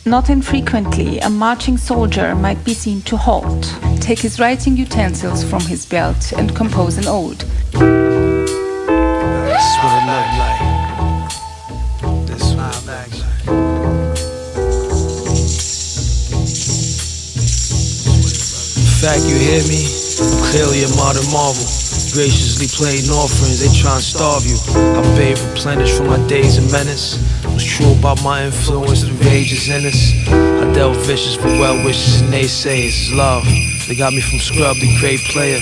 Not infrequently, a marching soldier might be seen to halt, take his writing utensils from his belt, and compose an ode. That's what it look like. That's what it look like. The fact you hear me, I'm clearly a modern marvel. Graciously playing offerings, they try and starve you. I bathe replenished from my days of menace. Was true about my influence, the rage is in us. I dealt vicious for well wishes and naysayers. It's love, they got me from scrub to great player.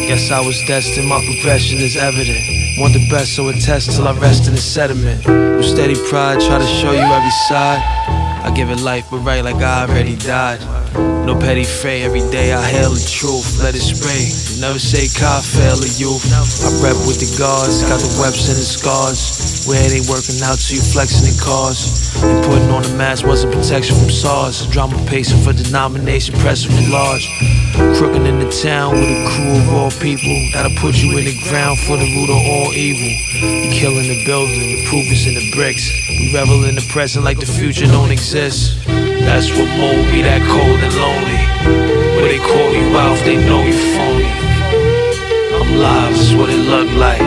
Guess I was destined, my progression is evident. Want the best, so attest till I rest in the sediment. With steady pride, try to show you every side. I give it life, but right like I already died. No petty fray, every day I hail the truth, let it spray. You never say God fail a youth. I rep with the guards, got the webs and the scars. Where it ain't working out to you flexing in cars. And putting on a mask wasn't protection from SARS. Drama pacing for denomination, pressing for large. Crooking in the town with a crew of raw people that'll put you in the ground for the root of all evil. You killing the building, the proof is in the bricks. We revel in the present like the future don't exist. That's what mold me that cold and lonely. Where they call you out if they know you phony. I'm live, that's what it look like.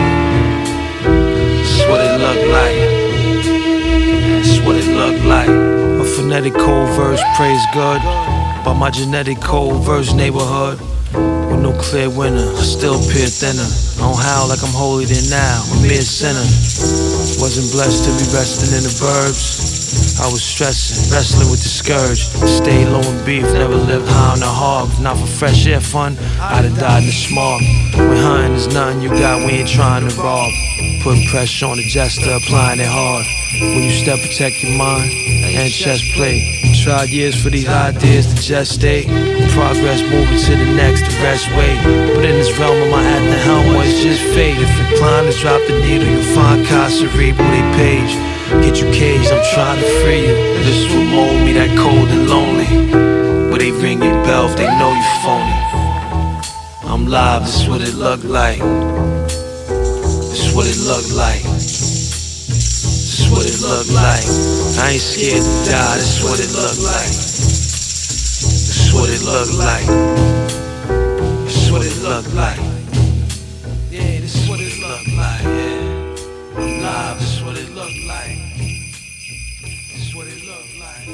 That's what it look like. That's what it look like. A phonetic cold verse, praise God. By my genetic cold verse neighborhood. With no clear winner, I still appear thinner. I don't howl like I'm holier than now, I'm a mere sinner. Wasn't blessed to be resting in the burbs. I was stressing, wrestling with the scourge. Stayed low in beef, never lived high on the hog. If not for fresh air fun, I'd have died in the smog. When hunting is nothing you got, we ain't trying to rob. Putting pressure on the jester, applying it hard. When you step, protect your mind and chest plate. Tried years for these ideas to gestate. Progress moving to the next, the rest wait. But in this realm, am I at the helm or it's just fate? If inclined to drop the needle, you'll find Casa cerebral, they page. Get you caged, I'm trying to free you. This will mold me that cold and lonely. Where they ring your bell if they know you phony. I'm live, this what it look like. This what it look like. This what it look like. I ain't scared to die, this what it look like. This what it look like. This what it look like. Yeah, this what it look like, yeah. I'm live, this what it look like. This what it look like.